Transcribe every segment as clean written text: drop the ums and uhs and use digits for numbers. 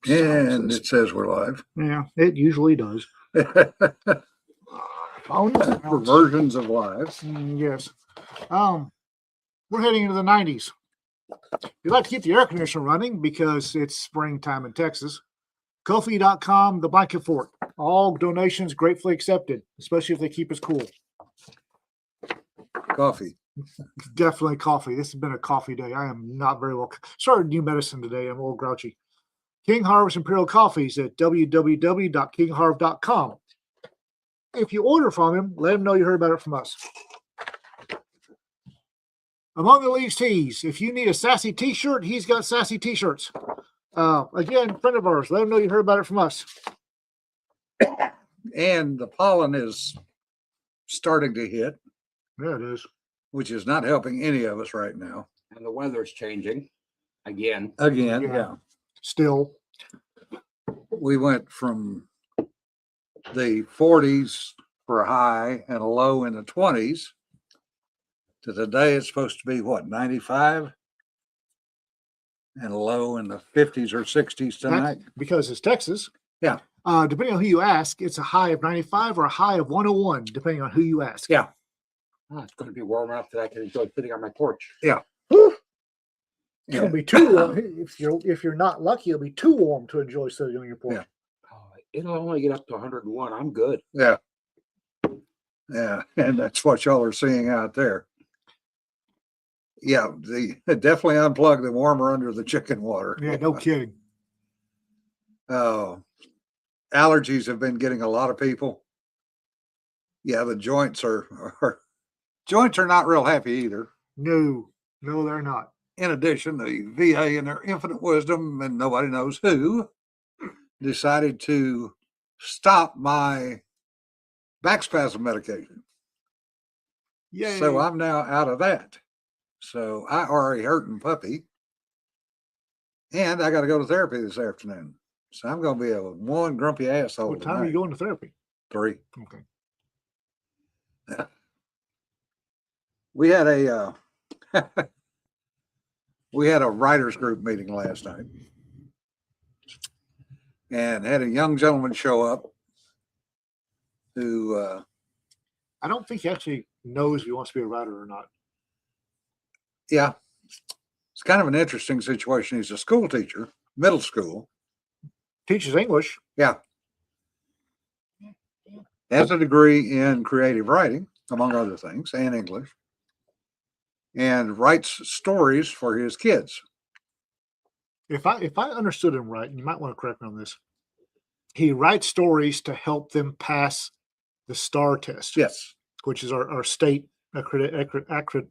And it says we're live. Yeah, it usually does. Versions of live. Yes. We're heading into the 90s. We like to keep the air conditioner running because it's springtime in Texas. Ko-fi.com, the blanket fort. All donations gratefully accepted, especially if they keep us cool. Coffee. Definitely coffee. This has been a coffee day. I am not very well. Started new medicine today. I'm a little grouchy. King Harvest Imperial Coffees at www.kingharv.com. If you order from him, let him know you heard about it from us. Among the Leaves Tees, if you need a sassy t-shirt, he's got sassy t-shirts. Again, friend of ours, let him know you heard about it from us. And the pollen is starting to hit. Yeah, it is. Which is not helping any of us right now. And the weather's changing again. Yeah. Still. We went from the 40s for a high and a low in the 20s to today it's supposed to be what, 95? And a low in the 50s or 60s tonight. Because it's Texas. Yeah. Depending on who you ask, it's a high of 95 or a high of 101, depending on who you ask. Yeah. Oh, it's going to be warm enough that I can enjoy sitting on my porch. Yeah. It'll be too warm. If you're not lucky, it'll be too warm to enjoy sitting on your porch. Yeah. Oh, it'll only get up to 101. I'm good. Yeah. Yeah. And that's what y'all are seeing out there. Yeah. Definitely unplug the warmer under the chicken water. Yeah, no kidding. Oh, allergies have been getting a lot of people. Yeah, the joints are not real happy either. No, they're not. In addition, the VA, in their infinite wisdom, and nobody knows who, decided to stop my back spasm medication. Yay. So I'm now out of that. So I already hurting puppy. And I got to go to therapy this afternoon. So I'm going to be a one grumpy asshole. What time are you going to therapy? 3. Okay. Yeah. We had a writers group meeting last night, and had a young gentleman show up who I don't think he actually knows if he wants to be a writer or not. Yeah, it's kind of an interesting situation. He's a school teacher, middle school, teaches English. Yeah, has a degree in creative writing, among other things, and English. And writes stories for his kids. If I understood him right, and you might want to correct me on this, he writes stories to help them pass the STAR test. Yes. Which is our state accreditation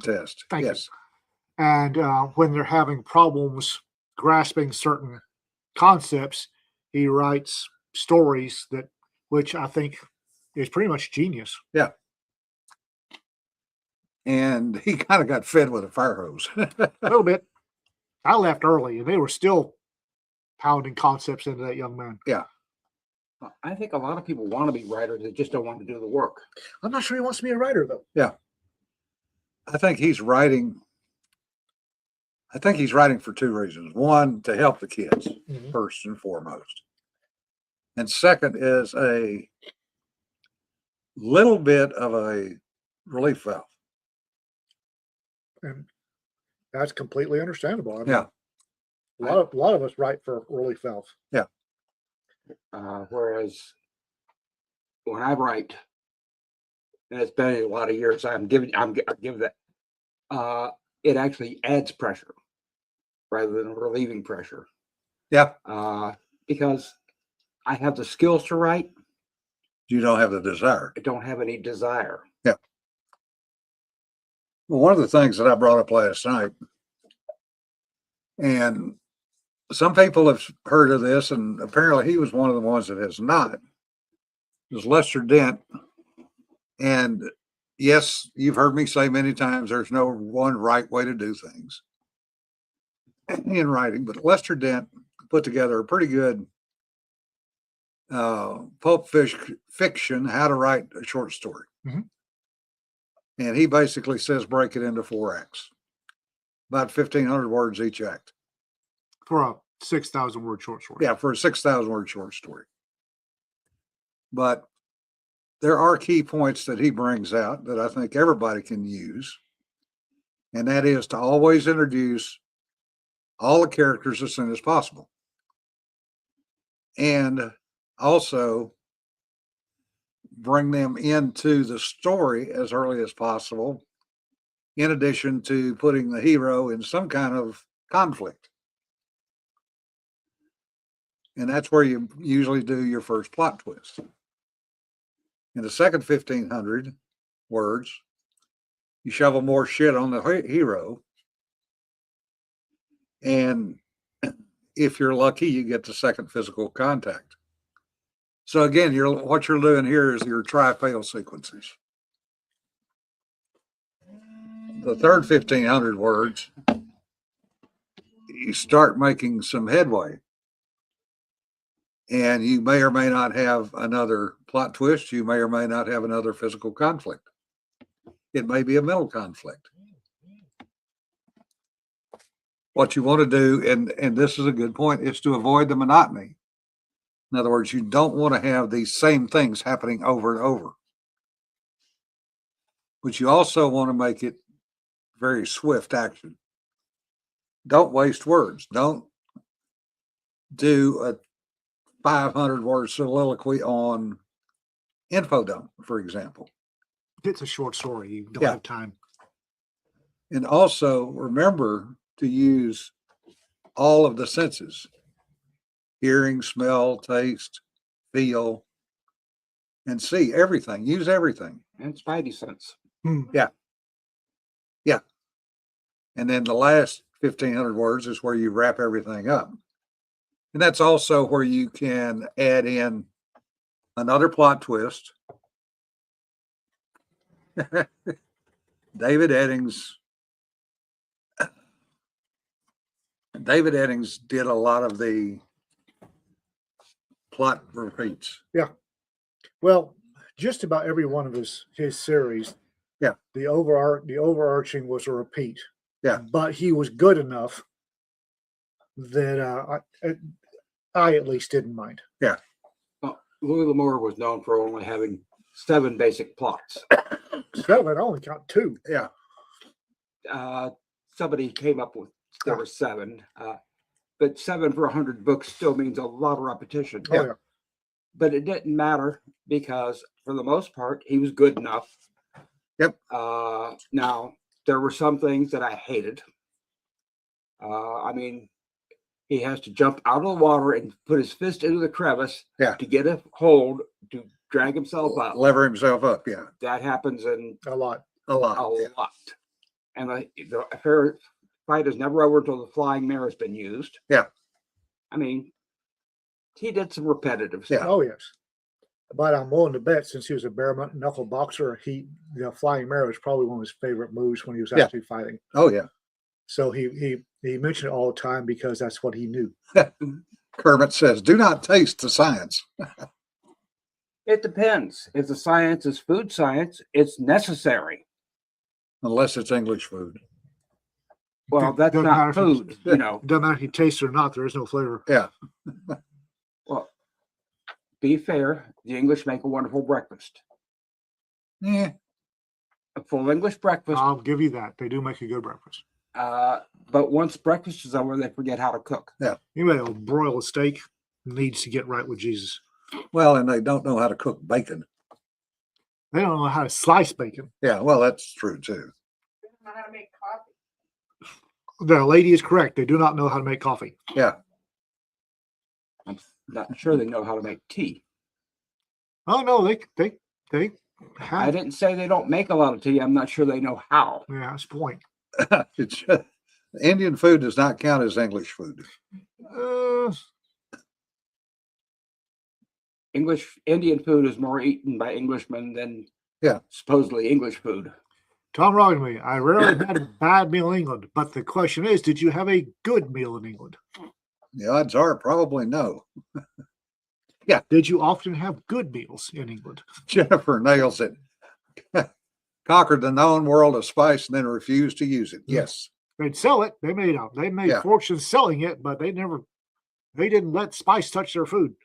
test. Thank yes. You. And when they're having problems grasping certain concepts, he writes stories which I think is pretty much genius. Yeah. And he kind of got fed with a fire hose. A little bit. I left early, and they were still pounding concepts into that young man. Yeah. I think a lot of people want to be writers that just don't want to do the work. I'm not sure he wants to be a writer, though. Yeah. I think he's writing for 2 reasons. One, to help the kids, first and foremost. And second is a little bit of a relief valve. And that's completely understandable. I mean, yeah. A lot of us write for relief valve. Yeah. Whereas when I write, and it's been a lot of years, I'm giving that, it actually adds pressure rather than relieving pressure. Yeah. Because I have the skills to write. You don't have the desire. I don't have any desire. Yeah. Well, one of the things that I brought up last night, and some people have heard of this, and apparently he was one of the ones that has not, is Lester Dent. And yes, you've heard me say many times there's no one right way to do things in writing, but Lester Dent put together a pretty good pulp fiction, how to write a short story. And he basically says break it into 4 acts. about 1,500 words each act. For a 6,000 word short story. Yeah, for a 6,000 word short story. But there are key points that he brings out that I think everybody can use. And that is to always introduce all the characters as soon as possible. And also bring them into the story as early as possible, in addition to putting the hero in some kind of conflict. And that's where you usually do your first plot twist. In the second 1,500 words, you shovel more shit on the hero. And if you're lucky, you get the second physical contact. So again, what you're doing here is your try-fail sequences. The third 1,500 words, you start making some headway. And you may or may not have another plot twist. You may or may not have another physical conflict. It may be a mental conflict. What you want to do, and this is a good point, is to avoid the monotony. In other words, you don't want to have these same things happening over and over. But you also want to make it very swift action. Don't waste words. Don't do a 500 word soliloquy on info dump, for example. It's a short story. You don't Yeah. have time. And also remember to use all of the senses: hearing, smell, taste, feel, and see. Everything. Use everything. And spidey sense. And then the last 1,500 words is where you wrap everything up. And that's also where you can add in another plot twist. David Eddings did a lot of the plot repeats. Well, just about every one of his series. Yeah. The overarching was a repeat. Yeah. But he was good enough that I at least didn't mind. Louis L'Amour was known for only having 7 basic plots. 7, I only count 2. Yeah. Somebody came up with there were 7, but 7 for 100 books still means a lot of repetition. Oh, yeah. But it didn't matter because for the most part he was good enough. Yep. Now there were some things that I hated. I mean, he has to jump out of the water and put his fist into the crevice to get a hold to drag himself up. Lever himself up. Yeah. That happens in A lot. A lot. a lot. And the affair fight is never over until the flying mare has been used. Yeah. I mean, he did some repetitive Yeah. stuff. Oh, yes. But I'm willing to bet, since he was a bare knuckle boxer, the flying mare was probably one of his favorite moves when he was actually fighting. Oh, yeah. So he mentioned it all the time because that's what he knew. Kermit says, do not taste the science. It depends. If the science is food science, it's necessary. Unless it's English food. Well, that's Doesn't matter not if food, it's- you know. Doesn't matter if you taste it or not, there is no flavor. Yeah. Well, be fair, the English make a wonderful breakfast. Yeah. A full English breakfast. I'll give you that. They do make a good breakfast. But once breakfast is over, they forget how to cook. Anybody that'll broil a steak needs to get right with Jesus. Well, and they don't know how to cook bacon. They don't know how to slice bacon. Yeah. Well, that's true too. They don't know how to make coffee. The lady is correct. They do not know how to make coffee. Yeah. I'm not sure they know how to make tea. Oh no, they I have. didn't say they don't make a lot of tea. I'm not sure they know how. Yeah, that's the point. It's Indian food does not count as English food. Indian food is more eaten by Englishmen than supposedly English food. Tom Rogan me. I rarely had a bad meal in England, but the question is, did you have a good meal in England? The odds are probably no. Did you often have good meals in England? Jennifer nails it. Conquered the known world of spice and then refused to use it. Yes. they'd sell it. They made Yeah. fortunes selling it, but they didn't let spice touch their food.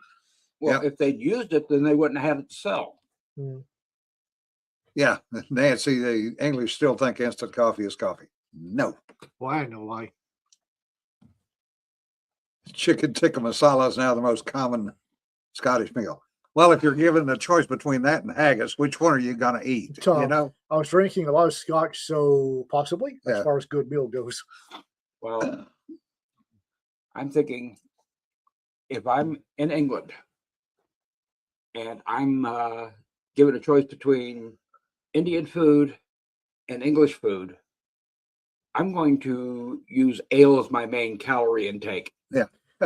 Well, if they'd used it, then they wouldn't have had it to sell. Yeah, Nancy, the English still think instant coffee is coffee. No, Well, I know why. chicken tikka masala is now the most common Scottish meal. Well, if you're given the choice between that and haggis, which one are you going to eat? You Tom. know, I was drinking a lot of scotch, so possibly as Yeah. far as good meal goes. Well, I'm thinking if I'm in England and I'm given a choice between Indian food and English food, I'm going to use ale as my main calorie intake.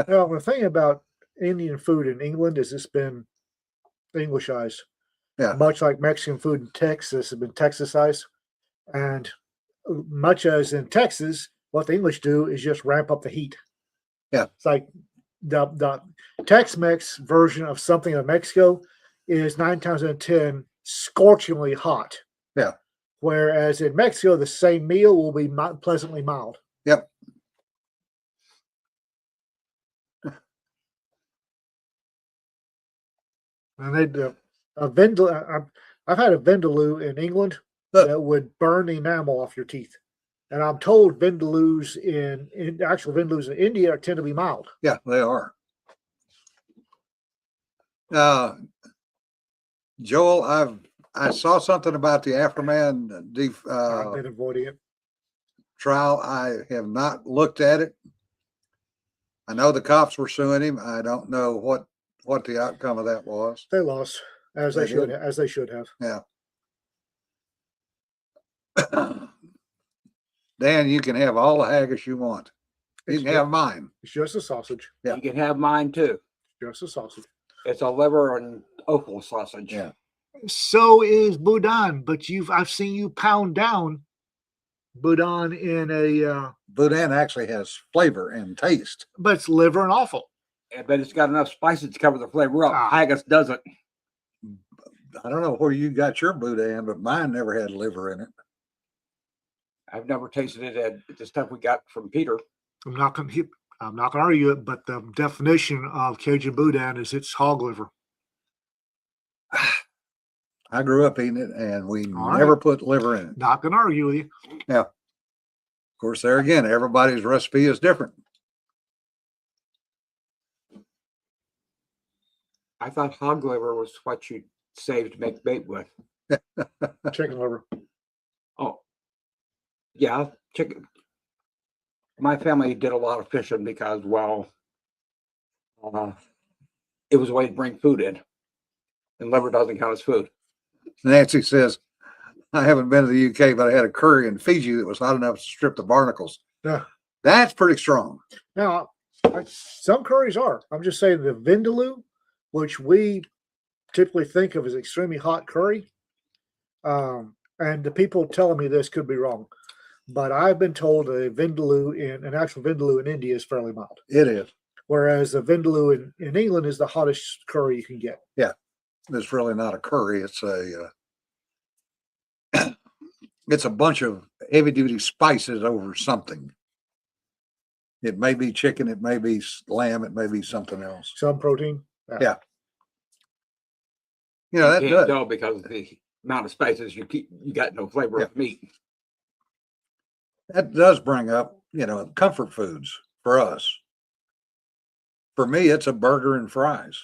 Now, the thing about Indian food in England is it's been Englishized. Yeah. Much like Mexican food in Texas has been Texasized. And much as in Texas, what the English do is just ramp up the heat. Yeah. It's like the Tex-Mex version of something in Mexico is 9 times out of 10 scorchingly hot. Yeah. Whereas in Mexico, the same meal will be pleasantly mild. Yep. And they a vindaloo. I've had a vindaloo in England that would burn the enamel off your teeth. And I'm told vindaloos in actual vindaloos in India tend to be mild. Yeah, they are. Joel, I saw something about the Afterman I've been avoiding it. trial. I have not looked at it. I know the cops were suing him. I don't know what the outcome of that was. They lost as they They should did? as they should have. Yeah. Dan, you can have all the haggis you want. You It's can have mine. It's just a sausage. Yeah. You can have mine too. Just a sausage. It's a liver and offal sausage. Yeah. So is boudin, but I've seen you pound down boudin in a Boudin actually has flavor and taste. but it's liver and offal. But it's got enough spices to cover the flavor up. Ah. Haggis doesn't. I don't know where you got your boudin, but mine never had liver in it. I've never tasted it at the stuff we got from Peter. I'm not going to argue it, but the definition of Cajun boudin is it's hog liver. I grew up eating it, and we All right. never put liver in it. Not going to argue with you. Of course, there again, everybody's recipe is different. I thought hog liver was what you saved to make bait with. Chicken liver. Oh, yeah, chicken. My family did a lot of fishing because, well, it was a way to bring food in, and liver doesn't count as food. Nancy says, I haven't been to the UK, but I had a curry in Fiji that was hot enough to strip the barnacles. Yeah. That's pretty strong. Now, some curries are. I'm just saying the vindaloo, which we typically think of as extremely hot curry, and the people telling me this could be wrong, but I've been told an actual vindaloo in India is fairly mild, It is. whereas the vindaloo in England is the hottest curry you can get. It's really not a curry. It's it's a bunch of heavy duty spices over something. It may be chicken, it may be lamb, it may be something else. Some protein. Yeah. You know, that You does. can't tell because of the amount of spices you got no flavor of meat. That does bring up, comfort foods for us. For me, it's a burger and fries.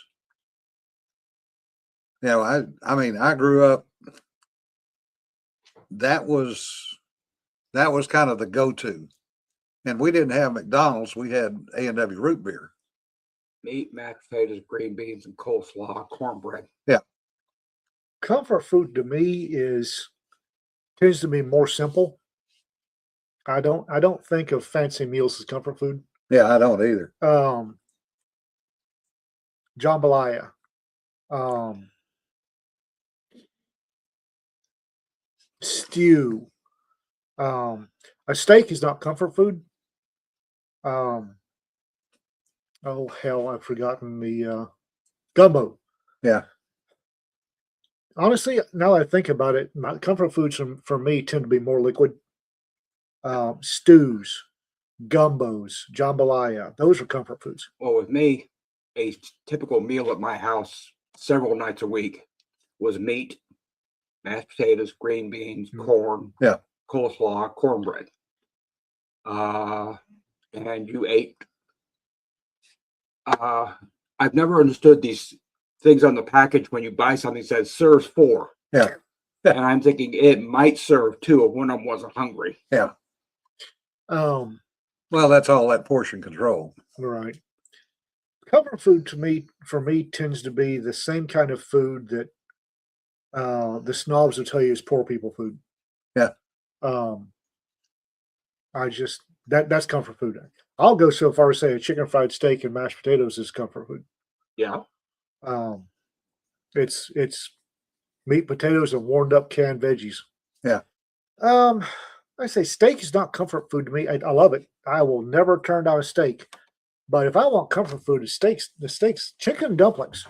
I mean, I grew up, that was kind of the go-to. And we didn't have McDonald's, we had A&W root beer. Meat, mashed potatoes, green beans, and coleslaw, cornbread. Comfort food to me tends to be more simple. I don't think of fancy meals as comfort food. Yeah, I don't either. Jambalaya. Stew. A steak is not comfort food. Oh hell, I've forgotten the gumbo. Yeah. Honestly, now that I think about it, my comfort foods for me tend to be more liquid. Stews, gumbos, jambalaya. Those are comfort foods. Well, with me, a typical meal at my house several nights a week was meat, mashed potatoes, green beans, Mm. corn, Yeah. coleslaw, cornbread. And you ate. I've never understood these things on the package when you buy something that says serves 4. Yeah. And I'm thinking it might serve 2 if one of them wasn't hungry. Um, Well, that's all that portion control. right. Comfort food for me, tends to be the same kind of food that the snobs will tell you is poor people food. Yeah. I just that's comfort food. I'll go so far as say a chicken fried steak and mashed potatoes is comfort food. Yeah. It's meat, potatoes, and warmed up canned veggies. Yeah. I say steak is not comfort food to me. I love it. I will never turn down a steak. But if I want comfort food, the steaks, chicken dumplings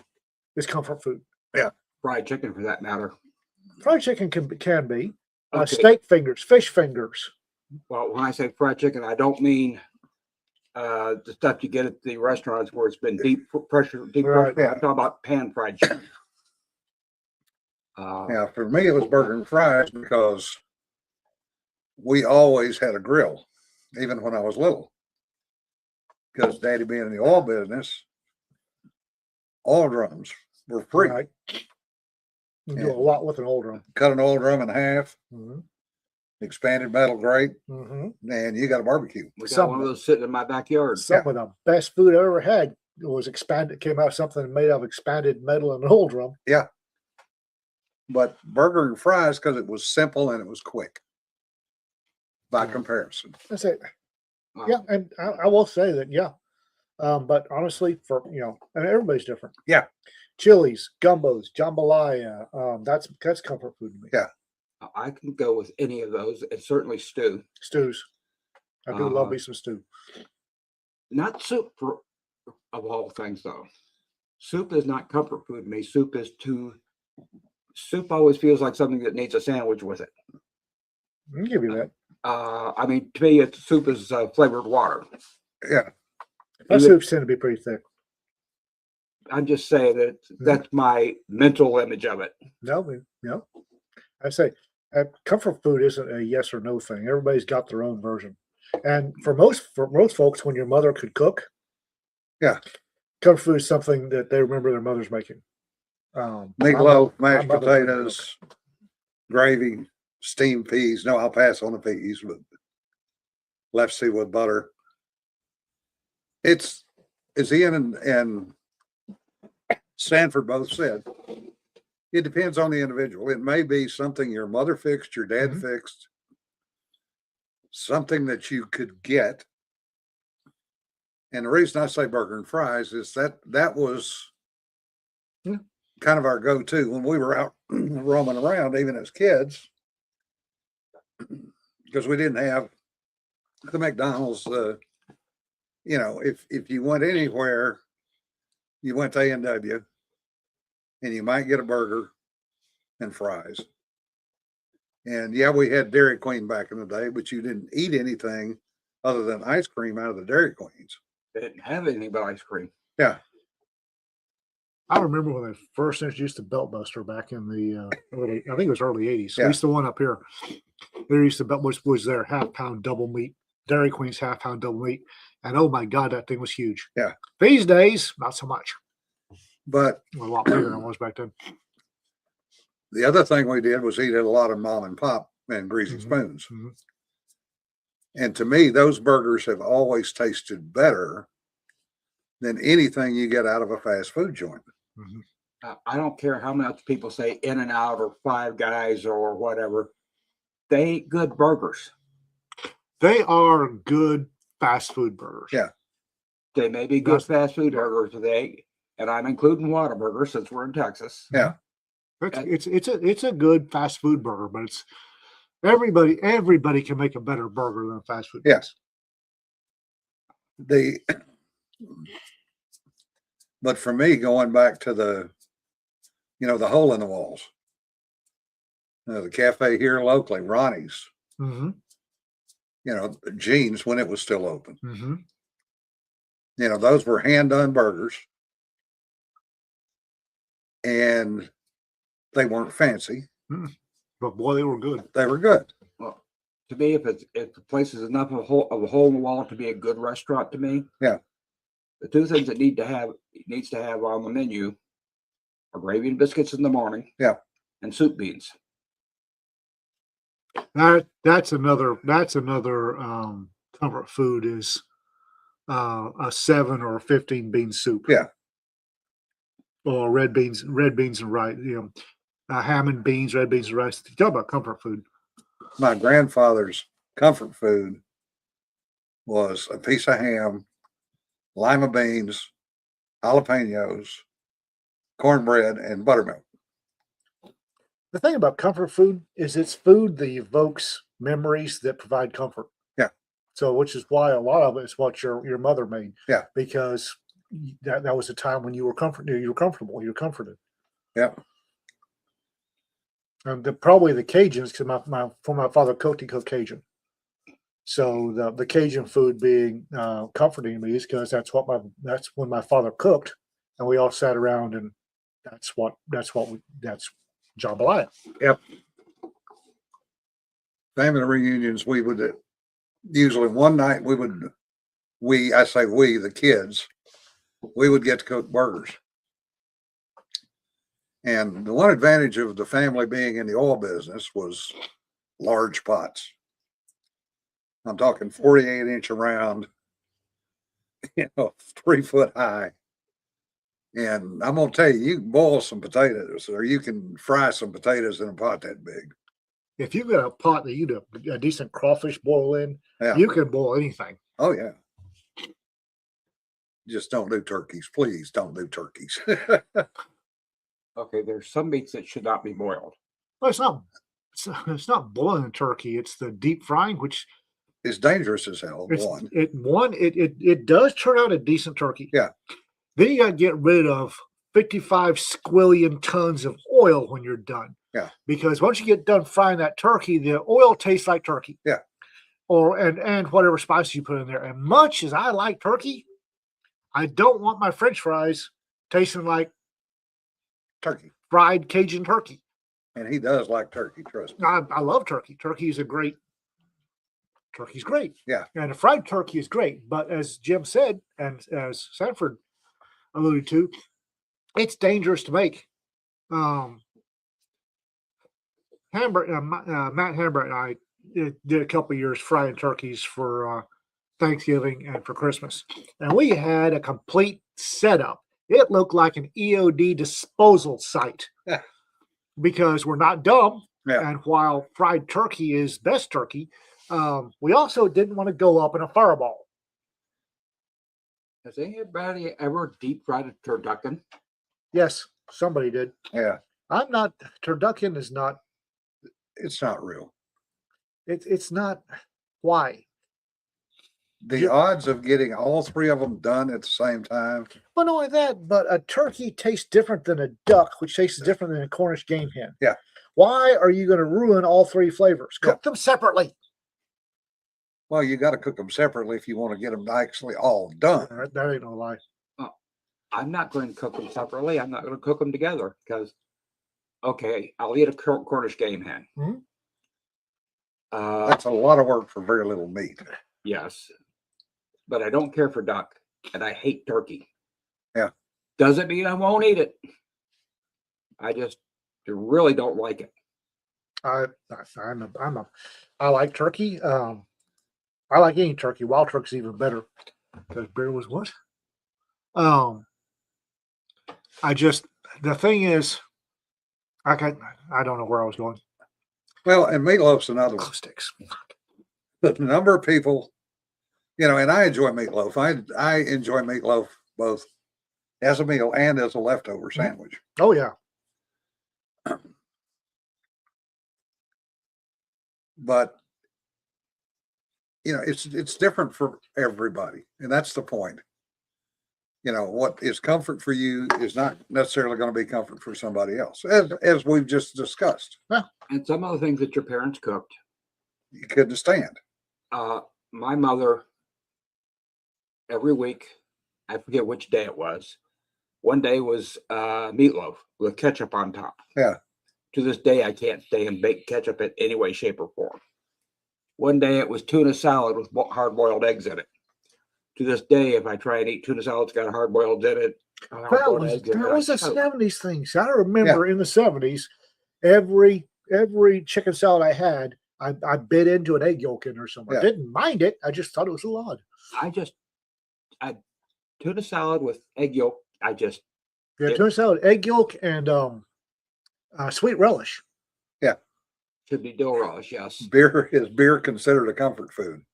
is comfort food. Fried chicken for that matter. Fried chicken can be. Okay. Steak fingers, fish fingers. Well, when I say fried chicken, I don't mean the stuff you get at the restaurants where it's been deep pressure. Right. I'm talking about pan fried chicken. Yeah, for me, it was burger and fries because we always had a grill, even when I was little. Because Daddy being in the oil business, oil drums were free. Right. You do Yeah. a lot with an old drum. Cut an oil drum in half, Mm-hmm. expanded metal grate, Mm-hmm. and you got a barbecue. We got Some- one of those sitting in my backyard. Some of the best food I ever had was expanded. Came out of something made of expanded metal and an old drum. But burger and fries, because it was simple and it was quick by comparison. That's it. Wow. Yeah, and I will say that, yeah. But honestly, and everybody's different. Yeah. Chilies, gumbos, jambalaya. That's comfort food to me. Yeah. I can go with any of those, and certainly stew. Stews. I do love Uh, me some stew. Not soup of all things, though. Soup is not comfort food to me. Soup always feels like something that needs a sandwich with it. I can give you that. I mean, to me, soup is flavored water. Yeah. My Even- soups tend to be pretty thick. I'm just saying that that's my mental image of it. No. I say comfort food isn't a yes or no thing. Everybody's got their own version. And for most folks, when your mother could cook, Yeah. comfort food is something that they remember their mother's making. Meatloaf, mashed my mother could potatoes, gravy, steamed peas. No, I'll pass on the peas, but left see with butter. It's, as Ian and Stanford both said, it depends on the individual. It may be something your mother fixed, your dad Mhm. fixed, something that you could get. And the reason I say burger and fries is that was Yeah. kind of our go-to when we were out roaming around, even as kids, because we didn't have the McDonald's. If you went anywhere, you went to A&W, and you might get a burger and fries. And yeah, we had Dairy Queen back in the day, but you didn't eat anything other than ice cream out of the Dairy Queens. They didn't have anything but ice cream. Yeah. I remember when they first introduced the Belt Buster back in the early 80s. Yeah. At least the one up here. There used to Belt was their half-pound double meat, Dairy Queen's half-pound double meat. And oh my God, that thing was huge. Yeah. These days, not so much. But A lot bigger than it was back then. the other thing we did was eat at a lot of mom and pop and greasy Mhm. spoons. Mhm. And to me, those burgers have always tasted better than anything you get out of a fast food joint. Mhm. I don't care how much people say In-N-Out or Five Guys or whatever. They ain't good burgers. They are good fast food burgers. Yeah. They may be good That's- fast food burgers today, and I'm including Whataburger since we're in Texas. Yeah. It's a good fast food burger, but it's everybody can make a better burger than a fast food. Yes. But for me, going back to the hole in the walls, the cafe here locally, Ronnie's, Mm-hmm. you know, Gene's when it was still open. Mm-hmm. You know, those were hand done burgers. And they weren't fancy. But boy, they were good. They were good. Well, to me, if the place is enough of a hole in the wall to be a good restaurant to me. Yeah. The two things it needs to have on the menu are gravy and biscuits in the morning. Yeah. And soup beans. That's another comfort food is a 7 or 15 bean soup. Yeah. Or red beans and rice. You know, ham and beans, red beans and rice. Talk about comfort food. My grandfather's comfort food was a piece of ham, lima beans, jalapenos, cornbread, and buttermilk. The thing about comfort food is it's food that evokes memories that provide comfort. Yeah. So, which is why a lot of it is what your mother made. Yeah. Because that was a time when you were comfortable, you were comforted. Yeah. And probably the Cajuns, because my father cooked, he cooked Cajun. So the Cajun food being comforting to me is because that's when my father cooked, and we all sat around, and that's jambalaya. Yep. Family reunions, we would usually one night I say we, the kids, we would get to cook burgers. And the one advantage of the family being in the oil business was large pots. I'm talking 48-inch around, 3 foot high. And I'm going to tell you, you can boil some potatoes or you can fry some potatoes in a pot that big. If you've got a pot that you do a decent crawfish boil in, Yeah. you can boil anything. Oh, yeah. Just don't do turkeys. Please don't do turkeys. Okay, there's some meats that should not be boiled. Well, it's not boiling a turkey. It's the deep frying, which It's dangerous as hell. it does turn out a decent turkey. Yeah. Then you got to get rid of 55 squillion tons of oil when you're done. Yeah. Because once you get done frying that turkey, the oil tastes like turkey. Yeah. And whatever spices you put in there. And much as I like turkey, I don't want my French fries tasting like Turkey. fried Cajun turkey. And he does like turkey, trust me. I love turkey. Turkey's great. Yeah. And a fried turkey is great. But as Jim said, and as Sanford alluded to, it's dangerous to make. Matt Hamber and I did a couple of years frying turkeys for Thanksgiving and for Christmas. And we had a complete setup. It looked like an EOD disposal site. Yeah. Because we're not dumb. Yeah. And while fried turkey is best turkey, we also didn't want to go up in a fireball. Has anybody ever deep fried a turducken? Yes, somebody did. Yeah. Turducken is not, It's not real. it's not. Why? The odds of getting all three of them done at the same time. Well, not only that, but a turkey tastes different than a duck, which tastes different than a Cornish game hen. Yeah. Why are you going to ruin all three flavors? Cook them separately. Well, you got to cook them separately if you want to get them actually all done. That ain't no lie. I'm not going to cook them separately. I'm not going to cook them together because, okay, I'll eat a Cornish game hen. Mhm. That's a lot of work for very little meat. Yes, but I don't care for duck, and I hate turkey. Yeah. Doesn't mean I won't eat it. I just really don't like it. I like turkey. I like eating turkey. Wild turkey's even better because beer was what? The thing is, I don't know where I was going. Well, and meatloaf's another one. Glow sticks. The number of people, and I enjoy meatloaf. I enjoy meatloaf both as a meal and as a leftover sandwich. Oh yeah. But it's different for everybody, and that's the point. What is comfort for you is not necessarily going to be comfort for somebody else, as we've just discussed. And some of the things that your parents cooked, You couldn't stand. My mother, every week, I forget which day it was. One day was meatloaf with ketchup on top. Yeah. To this day, I can't stand baked ketchup in any way, shape, or form. One day it was tuna salad with hard-boiled eggs in it. To this day, if I try and eat tuna salad, it's got hard-boiled in it. That was a 70s thing. So I remember in the 70s, every chicken salad I had, I bit into an egg yolk in or something. Yeah. I didn't mind it. I just thought it was a lot. I tuna salad with egg yolk. Yeah, It- tuna salad, egg yolk, and sweet relish. should be dill relish. Yes. Is beer considered a comfort food?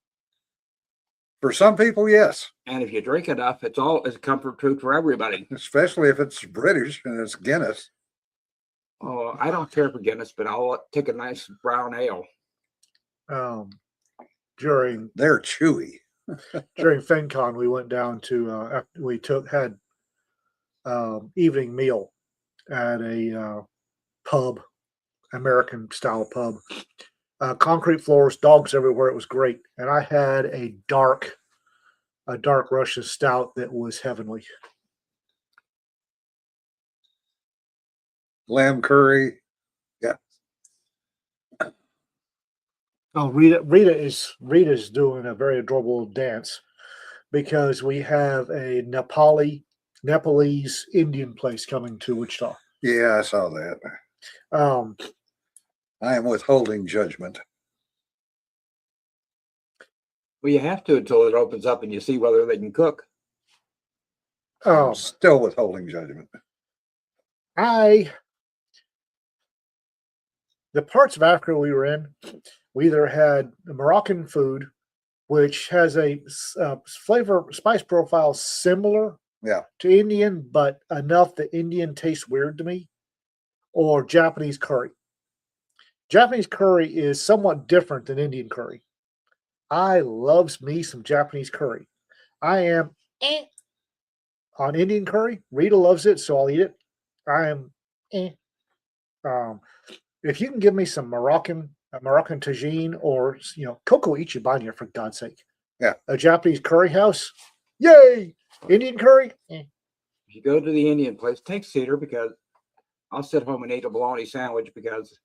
For some people, yes, And if you drink enough, it's a comfort food for everybody. especially if it's British and it's Guinness. Oh, I don't care for Guinness, but I'll take a nice brown ale. During They're chewy. FenCon, we went down to had evening meal at a pub, American style pub. Concrete floors, dogs everywhere. It was great, and I had a dark Russian stout that was heavenly. Lamb curry. Oh, Rita's doing a very adorable dance because we have a Nepalese Indian place coming to Wichita. Yeah, I saw that. I am withholding judgment. Well, you have to until it opens up and you see whether they can cook. I'm still withholding judgment. The parts of Africa we were in, we either had Moroccan food, which has a flavor spice profile similar to Indian, but enough that Indian tastes weird to me, or Japanese curry. Japanese curry is somewhat different than Indian curry. I loves me some Japanese curry. I am on Indian curry. Rita loves it, so I'll eat it. I am if you can give me some Moroccan tagine or cocoa ichibanya, for God's sake. Yeah. A Japanese curry house. Yay! Indian curry. If you go to the Indian place, take cedar because I'll sit home and eat a bologna sandwich because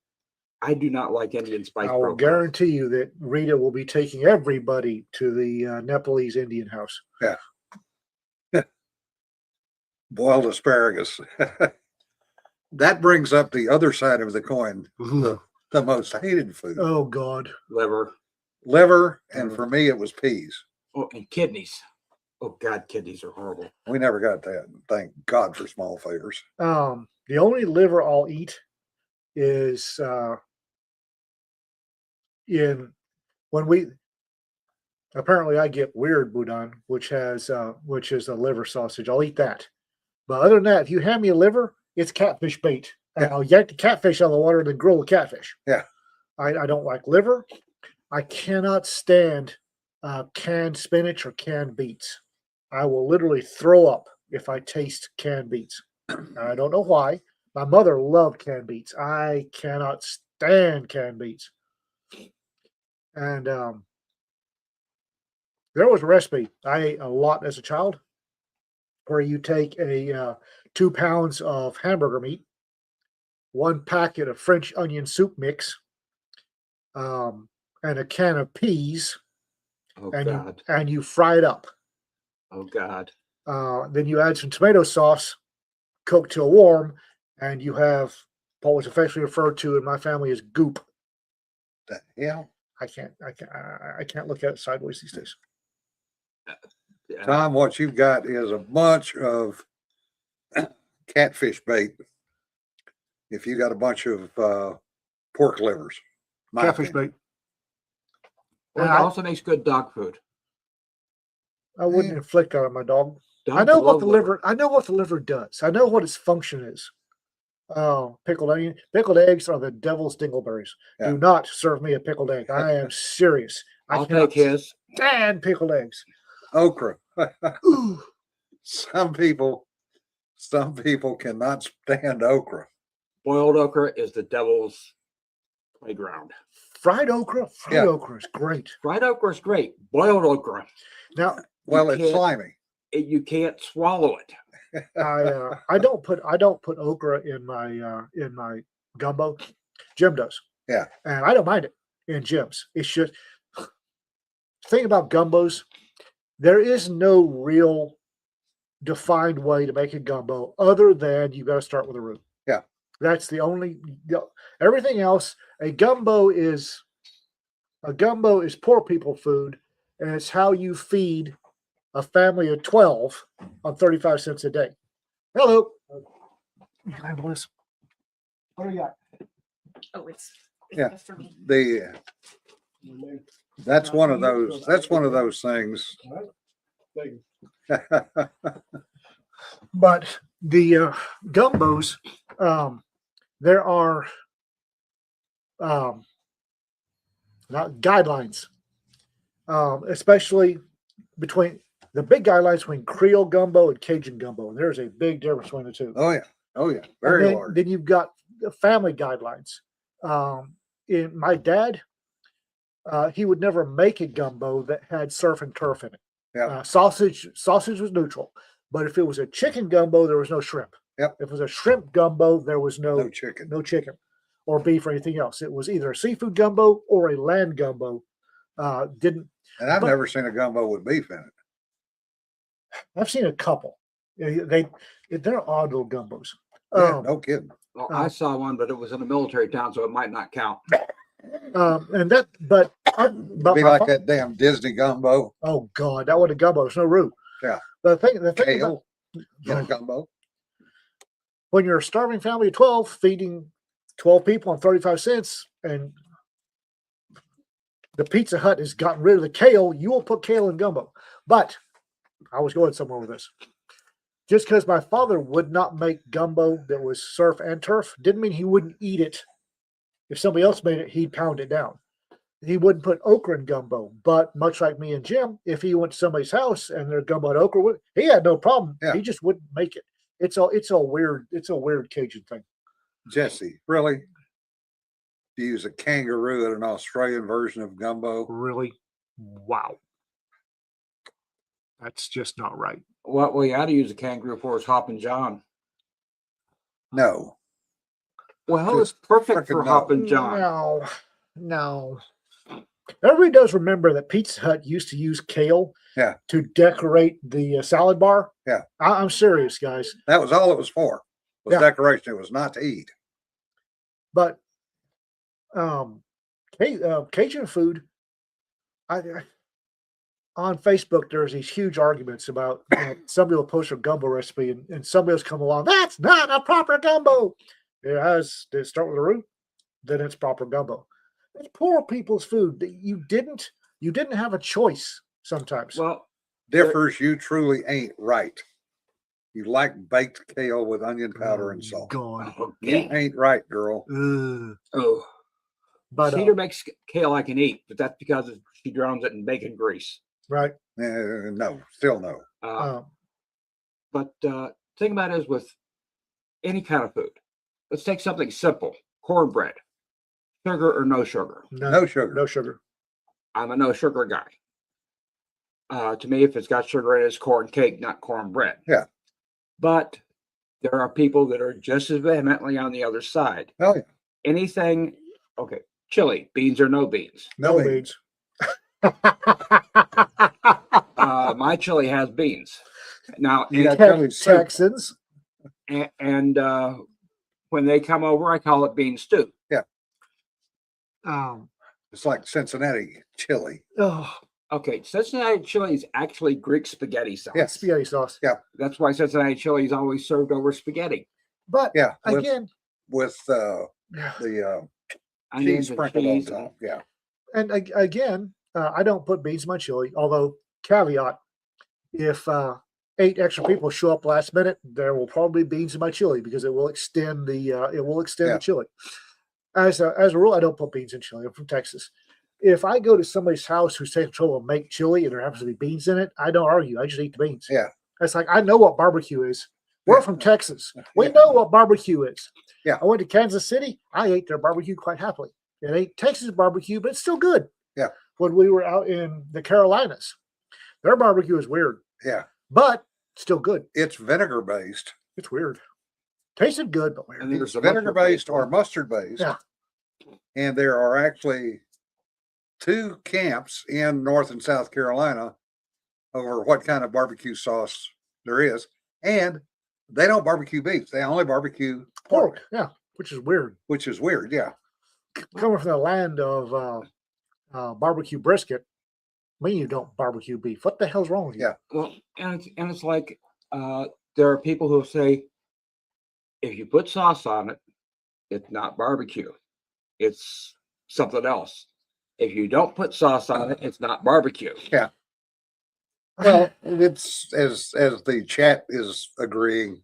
I do not like Indian spice. I will profiles. guarantee you that Rita will be taking everybody to the Nepalese Indian house. Yeah. Boiled asparagus. That brings up the other side of the coin. The most hated food. Oh God. Liver. And for me, it was peas. Oh, and kidneys. Oh God, kidneys are horrible. We never got that. Thank God for small favors. The only liver I'll eat is apparently I get weird boudin, which is a liver sausage. I'll eat that. But other than that, if you hand me a liver, it's catfish bait. And I'll yank the catfish out of the water and then grill the catfish. Yeah. I don't like liver. I cannot stand canned spinach or canned beets. I will literally throw up if I taste canned beets. I don't know why. My mother loved canned beets. I cannot stand canned beets. And there was a recipe I ate a lot as a child where you take 2 pounds of hamburger meat, 1 packet of French onion soup mix, and a can of peas, Oh and God. you fry it up. Oh God. Then you add some tomato sauce, cooked till warm, and you have what was affectionately referred to in my family as goop. The hell? I can't look at it sideways these days. Yeah. Tom, what you've got is a bunch of catfish bait. If you got a bunch of pork livers. my Catfish opinion. bait. Well, it I- also makes good dog food. I wouldn't Yeah. inflict that on my dog. I Dogs know what love the liver. I know what the liver does. I know what its function is. Oh, pickled onion, pickled eggs are the devil's dingleberries. Yeah. Do not serve me a pickled egg. I am serious. I I'll cannot take his. stand pickled eggs. Okra. Ooh, Some people cannot stand okra. Boiled okra is the devil's playground. fried okra. Fried Yeah. okra is great. Fried okra is great. Boiled okra, Now, Well, it's can't- slimy. you can't swallow it. I don't put okra in my gumbo. Jim does. Yeah. And I don't mind it in Jim's. It's just thing about gumbos, there is no real defined way to make a gumbo other than you got to start with a root. Yeah. That's the only everything else, a gumbo is poor people food, and it's how you feed a family of 12 on 35 cents a day. Hello. Hi, Bliss. What do you got? Oh, it's Yeah. just for me. That's one of those things. But the gumbos, there are not guidelines, especially between the big guidelines between Creole gumbo and Cajun gumbo. And there's a big difference between the two. Oh yeah. Oh yeah. And Very then, large. Then you've got the family guidelines. In my dad, he would never make a gumbo that had surf and turf in it. Yeah. Sausage was neutral, but if it was a chicken gumbo, there was no shrimp. Yep. If it was a shrimp gumbo, there was No chicken. no chicken or beef or anything else. It was either a seafood gumbo or a land gumbo. Didn't And I've but- never seen a gumbo with beef in it. I've seen a couple. They're odd little gumbos. Yeah, no kidding. Well, I saw one, but it was in a military town, so it might not count. And that, but Be my like fa- that damn Disney gumbo. oh god, that was a gumbo. There's no root. Yeah. The thing about, Kale in a gumbo. when you're a starving family of 12, feeding 12 people on 35 cents, and the Pizza Hut has gotten rid of the kale, you will put kale in gumbo. But I was going somewhere with this. Just because my father would not make gumbo that was surf and turf didn't mean he wouldn't eat it. If somebody else made it, he'd pound it down. He wouldn't put okra in gumbo, but much like me and Jim, if he went to somebody's house and their gumbo had okra, he had no problem. Yeah. He just wouldn't make it. It's a weird Cajun thing. Jesse, really? Do you use a kangaroo in an Australian version of gumbo? Really? Wow. That's just not right. What we ought to use a kangaroo for is Hoppin' John. No. Well, it's perfect for frickin' no. Hoppin' John. No. Everybody does remember that Pizza Hut used to use kale to decorate the salad bar. Yeah. I'm serious, guys. That was all it was for. Was Yeah. decoration. It was not to eat. But Cajun food, on Facebook, there's these huge arguments about somebody will post a gumbo recipe and somebody else come along. That's not a proper gumbo. It has to start with a root, then it's proper gumbo. It's poor people's food. You didn't have a choice sometimes. Well, Differs, you truly ain't right. You like baked kale with onion powder and salt. God. You okay. ain't right, girl. Ugh. Oh, But Cedar makes kale I can eat, but that's because she drowns it in bacon grease. right. No, still no. But thing about it is with any kind of food, let's take something simple: cornbread, sugar or no sugar. No sugar. No sugar. I'm a no sugar guy. To me, if it's got sugar in it, it's corn cake, not cornbread. Yeah. But there are people that are just as vehemently on the other side. Oh, yeah. Anything, okay, chili, beans or no beans. No No beans. beans. My chili has beans. Now, You got Tex- chili soup. Texans. and when they come over, I call it bean stew. Um, It's like Cincinnati chili. oh, Okay, Cincinnati chili is actually Greek spaghetti sauce. Yes. spaghetti sauce. That's why Cincinnati chili is always served over spaghetti. But Yeah. With, again, with the cheese Onions and sprinkled on cheese. top. Yeah. and again, I don't put beans in my chili. Although caveat, if 8 extra people show up last minute, there will probably be beans in my chili because it will extend the Yeah. chili. As a rule, I don't put beans in chili. I'm from Texas. If I go to somebody's house who's taking trouble to make chili and there happens to be beans in it, I don't argue. I just eat the beans. Yeah. It's like I know what barbecue is. We're Yeah. from Texas. We Yeah. know what barbecue is. Yeah. I went to Kansas City. I ate their barbecue quite happily. It ain't Texas barbecue, but it's still good. Yeah. When we were out in the Carolinas, their barbecue is weird, Yeah. but still good. It's vinegar based. It's weird. Tasted good, but weird. And there's It's a vinegar mustard based or mustard based. Yeah. And there are actually 2 camps in North and South Carolina over what kind of barbecue sauce there is. And they don't barbecue beef. They only barbecue pork, Pork, yeah, which is weird. which is weird. Yeah. Coming from the land of barbecue brisket, me, you don't barbecue beef. What the hell's wrong with you? Yeah. Well, and it's like there are people who say if you put sauce on it, it's not barbecue. It's something else. If you don't put sauce on it, it's not barbecue. Well, it's as the chat is agreeing,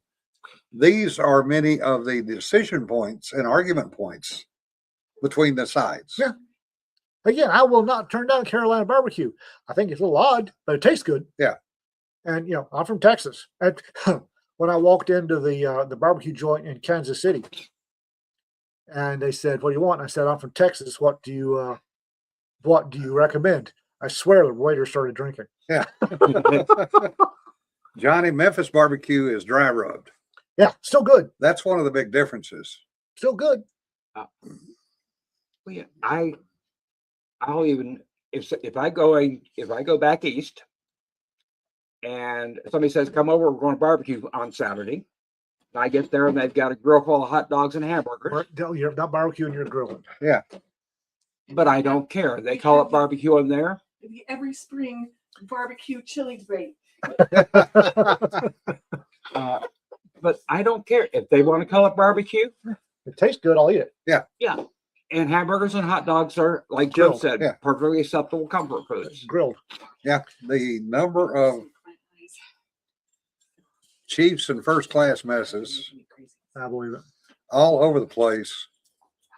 these are many of the decision points and argument points between the sides. Yeah. Again, I will not turn down Carolina barbecue. I think it's a little odd, but it tastes good. Yeah. And I'm from Texas. And when I walked into the barbecue joint in Kansas City, and they said, "What do you want?" And I said, "I'm from Texas. What do you recommend?" I swear the waiter started drinking. Yeah. Johnny, Memphis barbecue is dry rubbed. Yeah, still good. That's one of the big differences. Still good. Well, yeah, I'll even if I go back east and somebody says, "Come over, we're going to barbecue on Saturday." And I get there and they've got a grill full of hot dogs and hamburgers, You're not barbecuing, you're grilling. but I don't care. They call it barbecue in there. Every spring, barbecue chili bake. But I don't care if they want to call it barbecue. It tastes good. I'll eat it. Yeah. And hamburgers and hot dogs are, like Joe Grilled, said, yeah. perfectly acceptable comfort foods. Grilled. Yeah. The number of chiefs and first class messes I believe it. all over the place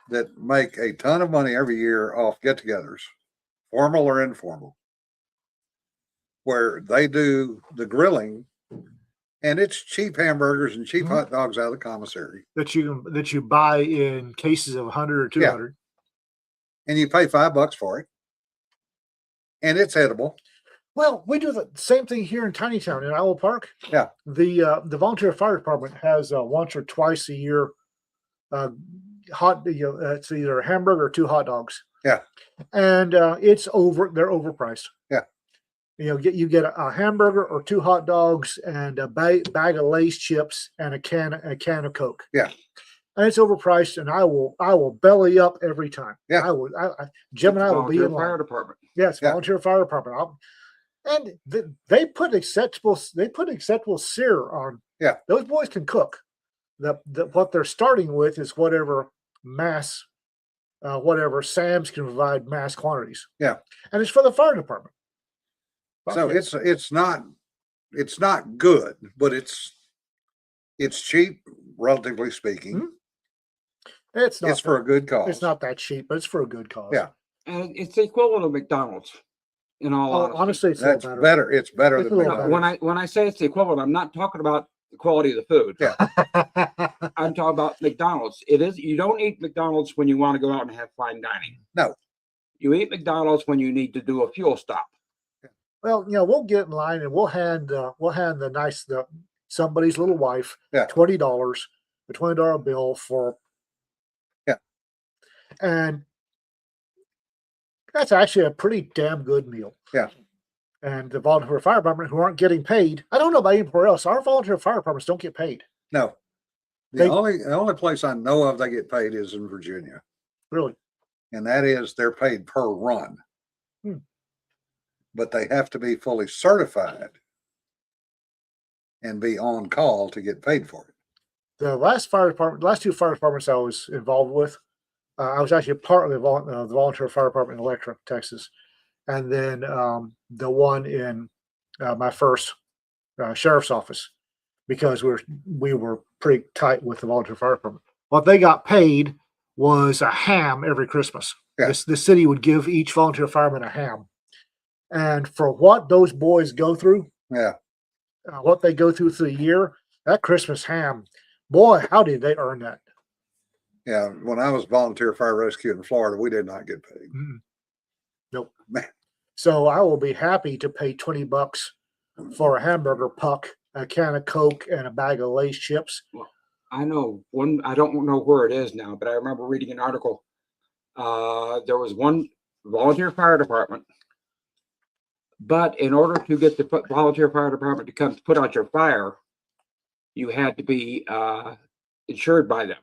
that make a ton of money every year off get-togethers, formal or informal, where they do the grilling, and it's cheap hamburgers and cheap Mhm. hot dogs out of the commissary, That you buy in cases of 100 or 200. and you pay $5 for it, and it's edible. Well, we do the same thing here in Tiny Town in Owl Park. Yeah. The volunteer fire department has once or twice a year it's either a hamburger or 2 hot dogs. Yeah. And they're overpriced. Yeah. You get a hamburger or 2 hot dogs and a bag of Lay's chips and a can of Coke. Yeah. And it's overpriced, and I will belly up every time. Yeah. Jim and I will be Volunteer in line. fire department. Yes, Yeah. volunteer fire department. And they put acceptable sear on. Yeah. Those boys can cook. What they're starting with is whatever Sam's can provide mass quantities. Yeah. And it's for the fire department. So Okay. it's not good, but it's cheap, relatively speaking. Mhm. It's not It's for a good cause. it's not that cheap, but it's for a good cause. Yeah. And it's the equivalent of McDonald's. In all Oh, honesty. honestly, it's a That's little better. It's better It's a than little McDonald's. When I say it's the equivalent, I'm not talking about the quality of the food. Yeah. better. I'm talking about McDonald's. It is, you don't eat McDonald's when you want to go out and have fine dining. No. You eat McDonald's when you need to do a fuel stop. Well, we'll get in line and we'll hand somebody's little wife Yeah. $20, a $20 bill for. Yeah. And that's actually a pretty damn good meal. Yeah. And the volunteer fire department who aren't getting paid, I don't know about anywhere else. Our volunteer fire departments don't get paid. No. The only place I know of they get paid is in Virginia, Really. and that is they're paid per run. Hmm. But they have to be fully certified and be on call to get paid for it. The last 2 fire departments I was involved with, I was actually part of the volunteer fire department in Electra, Texas. And then the one in my first sheriff's office, because we were pretty tight with the volunteer fire department. What they got paid was a ham every Christmas. Yeah. The city would give each volunteer fireman a ham. And for what those boys go through, Yeah. what they go through the year, that Christmas ham, boy, how did they earn that? Yeah, when I was volunteer fire rescue in Florida, we did not get paid. Mm. Nope. Man. So I will be happy to pay $20 for a hamburger puck, a can of Coke, and a bag of Lay's chips. I know one, I don't know where it is now, but I remember reading an article. There was one volunteer fire department, but in order to get the volunteer fire department to come put out your fire, you had to be insured by them.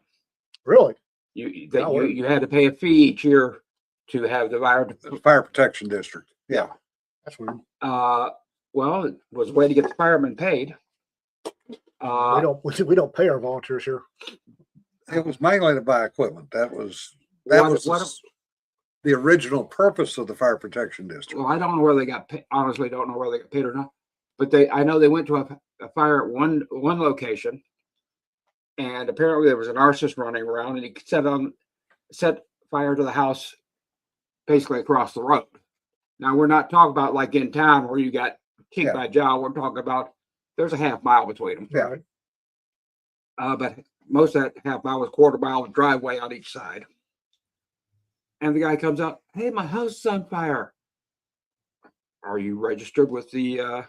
Really? You had to pay a fee each year to have the Fire protection district. Yeah. That's weird. well, it was a way to get the firemen paid. We don't pay our volunteers here. It was mainly to buy equipment. That was What- the original purpose of the fire protection district. Well, I don't know where they got paid. Honestly, don't know where they got paid or not. But I know they went to a fire at one location, and apparently there was an arsonist running around, and he set fire to the house basically across the road. Now we're not talking about like in town where you got kicked Yeah. by jaw. We're talking about there's a half mile between them. Yeah. Right? But most of that half mile was quarter mile of driveway on each side. And the guy comes out, "Hey, my house is on fire. Are you registered with the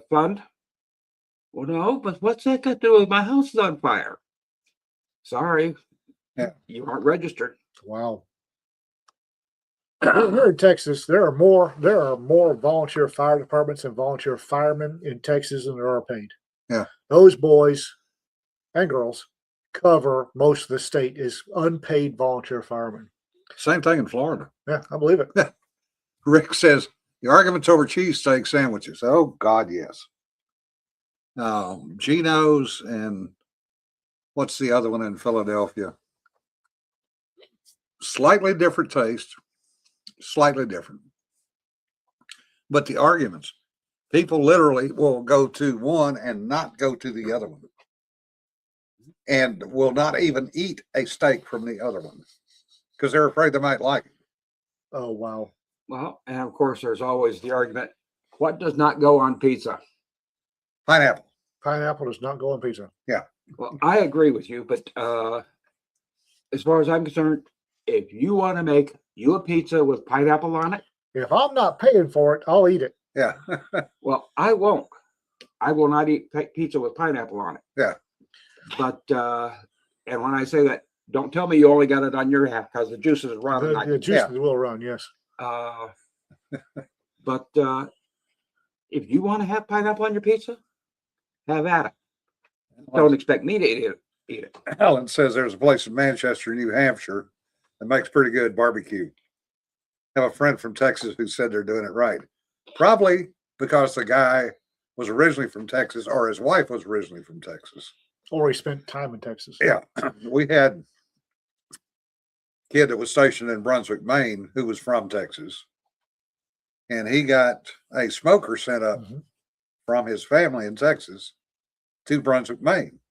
fund?" "Well, no, but what's that got to do with my house is on fire?" "Sorry, Yeah. you aren't registered." Wow. Here in Texas, there are more volunteer fire departments and volunteer firemen in Texas than there are paid. Yeah. Those boys and girls cover most of the state as unpaid volunteer firemen. Same thing in Florida. Yeah, I believe it. Rick says the arguments over cheesesteak sandwiches. Oh God, yes. Geno's and what's the other one in Philadelphia? Slightly different taste, slightly different. But the arguments, people literally will go to one and not go to the other one, and will not even eat a steak from the other one because they're afraid they might like it. Oh wow. Well, and of course, there's always the argument, what does not go on pizza? Pineapple. Pineapple does not go on pizza. Well, I agree with you, but as far as I'm concerned, if you want to make you a pizza with pineapple on it, If I'm not paying for it, I'll eat it. Yeah. well, I won't. I will not eat pizza with pineapple on it. Yeah. But and when I say that, don't tell me you only got it on your half because the juices run. The juices will run, yes. But if you want to have pineapple on your pizza, have at it. Don't expect me to eat it. Helen says there's a place in Manchester, New Hampshire that makes pretty good barbecue. I have a friend from Texas who said they're doing it right. Probably because the guy was originally from Texas or his wife was originally from Texas. Or he spent time in Texas. Yeah. We had a kid that was stationed in Brunswick, Maine, who was from Texas. And he got a smoker sent up Mhm. from his family in Texas to Brunswick, Maine.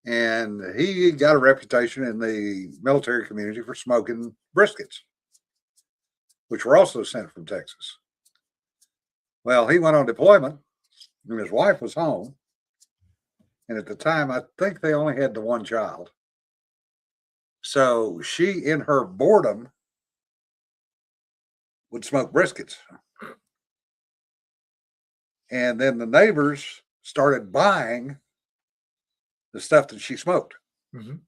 And he got a reputation in the military community for smoking briskets, which were also sent from Texas. Well, he went on deployment and his wife was home. And at the time, I think they only had the one child. So she, in her boredom, would smoke briskets. And then the neighbors started buying the stuff that she smoked. Mhm.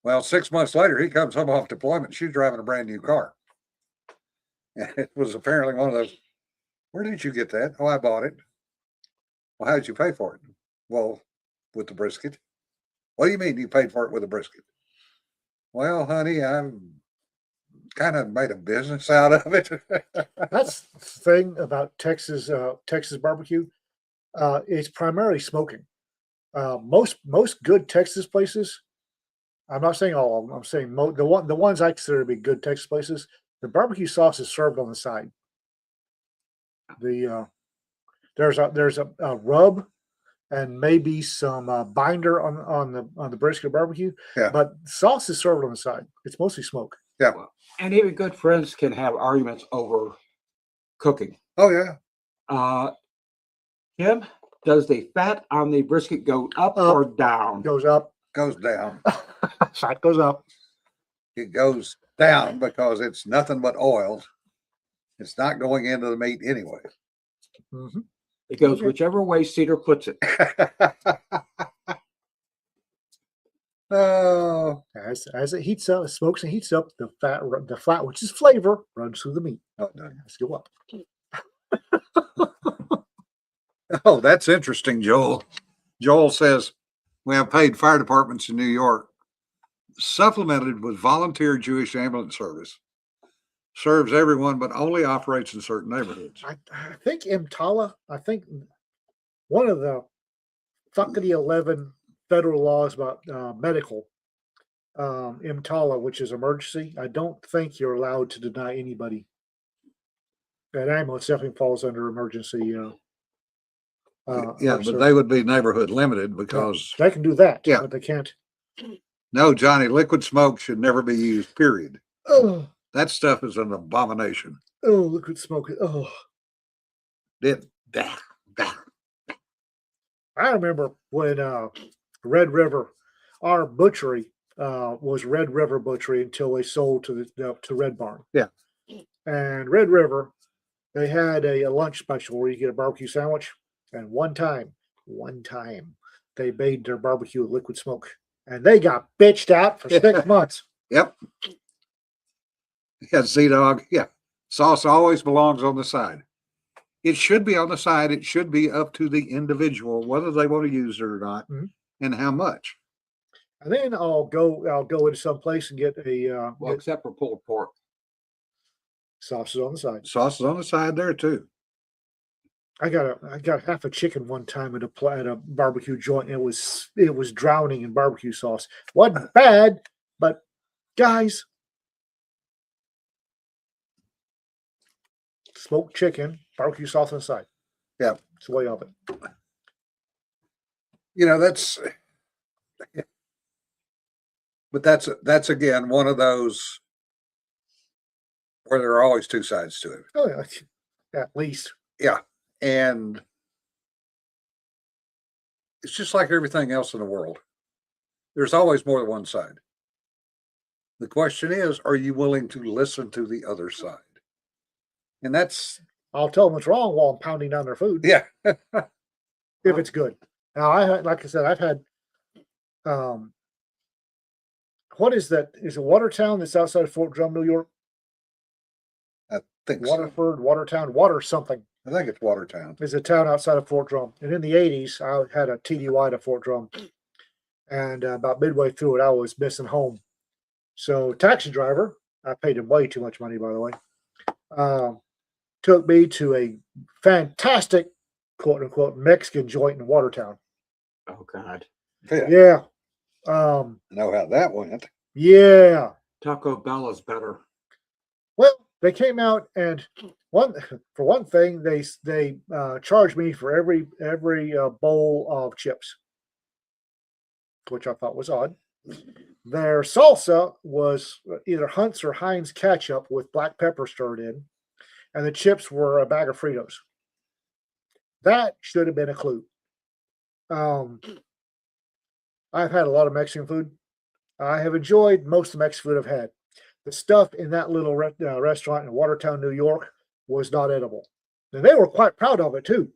Well, 6 months later, he comes home off deployment. She's driving a brand new car. And it was apparently one of those, where did you get that? Oh, I bought it. Well, how did you pay for it? Well, with the brisket. What do you mean you paid for it with a brisket? Well, honey, I've kind of made a business out of it. That's the thing about Texas barbecue. It's primarily smoking. Most good Texas places, I'm not saying all of them, I'm saying the ones I consider to be good Texas places, the barbecue sauce is served on the side. There's a rub and maybe some binder on the brisket barbecue. Yeah. But sauce is served on the side. It's mostly smoke. And even good friends can have arguments over cooking. Oh, yeah. Kim, Does the fat on the brisket go up Up. or down? Goes up. Goes down. Fat goes up. It goes down because it's nothing but oil. It's not going into the meat anyway. Mhm. It goes Okay. whichever way Cedar puts it. Oh, As it heats up, smokes and heats up, the fat, which is flavor, runs through the meat. oh, no. Let's go up. Oh, that's interesting, Joel. Joel says we have paid fire departments in New York, supplemented with volunteer Jewish ambulance service. Serves everyone, but only operates in certain neighborhoods. I think EMTALA, I think one of the fuckity 11 federal laws about medical, EMTALA, which is emergency, I don't think you're allowed to deny anybody. That ambulance definitely falls under emergency. Yeah, emergency. but they would be neighborhood limited because They can do that, Yeah. but they can't. no, Johnny, liquid smoke should never be used, period. Oh, That stuff is an abomination. liquid smoke. Oh, I remember when Red River, our butchery was Red River Butchery until they sold to to Red Barn. Yeah. And Red River, they had a lunch special where you get a barbecue sandwich. And one time, they made their barbecue with liquid smoke, and they got bitched out for 6 months. Yep. Yeah, Z-Dog. Yeah. Sauce always belongs on the side. It should be on the side. It should be up to the individual, whether they want to use it or not, Mhm. and how much. And then I'll go into some place and get a Well, get except for pulled pork. sauces on the side. Sauce is on the side there too. I got half a chicken one time at a barbecue joint. And it was drowning in barbecue sauce. Wasn't bad, but guys, smoked chicken, barbecue sauce on the side. Yeah. It's the way of it. You know, but that's again one of those where there are always two sides to it. Oh yeah, at least. Yeah. And it's just like everything else in the world. There's always more than one side. The question is, are you willing to listen to the other side? And that's, I'll tell them what's wrong while I'm pounding down their food yeah. if it's good. Now like I said, I've had what is that? Is it Watertown that's outside of Fort Drum, New York? I think so. Waterford, Watertown, Water something. I think it's Watertown. Is a town outside of Fort Drum. And in the 80s, I had a TDY to Fort Drum. And about midway through it, I was missing home. So taxi driver, I paid him way too much money, by the way, took me to a fantastic, quote unquote, Mexican joint in Watertown. Oh God. Yeah. Yeah. I know how that went. Yeah. Taco Bell is better. Well, they came out and for one thing, they charged me for every bowl of chips, which I thought was odd. Their salsa was either Hunt's or Heinz ketchup with black pepper stirred in, and the chips were a bag of Fritos. That should have been a clue. I've had a lot of Mexican food. I have enjoyed most of the Mexican food I've had. The stuff in that little restaurant in Watertown, New York, was not edible. And they were quite proud of it, too.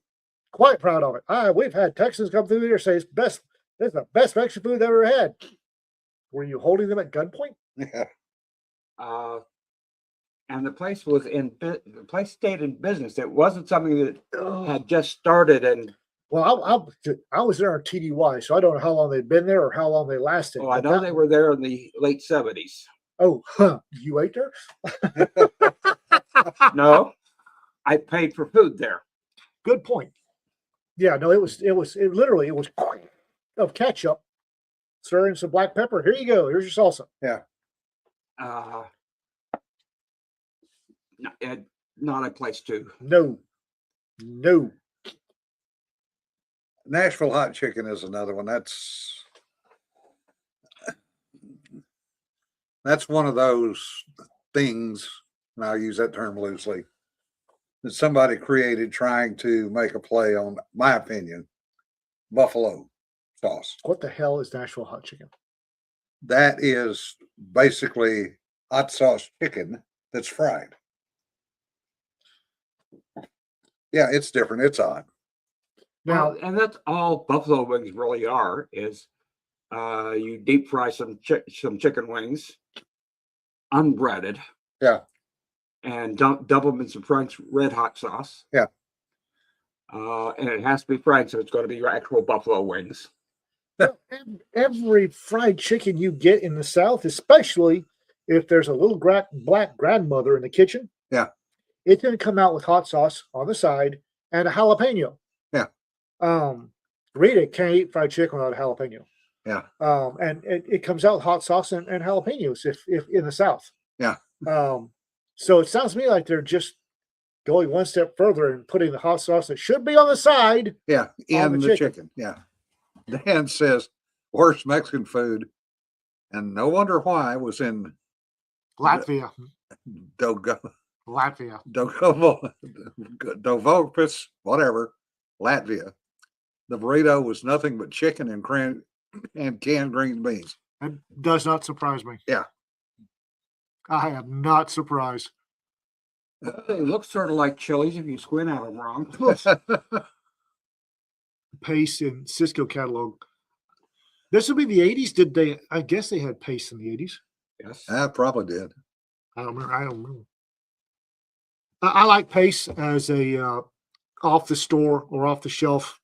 Quite proud of it. We've had Texans come through here say it's this is the best Mexican food they've ever had. Were you holding them at gunpoint? Yeah. And the place was the place stayed in business. It wasn't something that had just started. And Well, I was there on TDY, so I don't know how long they'd been there or how long they lasted. I but know they were there in the late 70s. Oh, you ate there? No, I paid for food there. Good point. Yeah, no, it was literally of ketchup, stirring some black pepper. Here you go. Here's your salsa. Not a place to. No. Nashville hot chicken is another one. That's one of those things, and I'll use that term loosely, that somebody created trying to make a play on, my opinion, buffalo sauce. What the hell is Nashville hot chicken? That is basically hot sauce chicken that's fried. Yeah, it's different. It's odd. Now, Well, and that's all buffalo wings really are is you deep fry some chicken wings, unbreaded. Yeah. And dump them in some Frank's red hot sauce. Yeah. And it has to be fried, so it's going to be your actual buffalo wings. every fried chicken you get in the South, especially if there's a little black grandmother in the kitchen, Yeah. it's going to come out with hot sauce on the side and a jalapeno. Yeah. Rita can't eat fried chicken without a jalapeno. Yeah. And it comes out with hot sauce and jalapenos if in the South. Yeah. So it sounds to me like they're just going one step further and putting the hot sauce that should be on the side. Yeah, On in the the chicken. chicken. Yeah. Dan says worst Mexican food, and no wonder why, was in Latvia. Dovopis, whatever, Latvia. The burrito was nothing but chicken and canned green beans. That does not surprise me. Yeah. I am not surprised. They look sort of like chilies if you squint at them wrong. Pace in Cisco catalog. This would be the 80s. Did they? I guess they had Pace in the 80s. Yes. I probably did. I don't remember. I like Pace as a off the store or off the shelf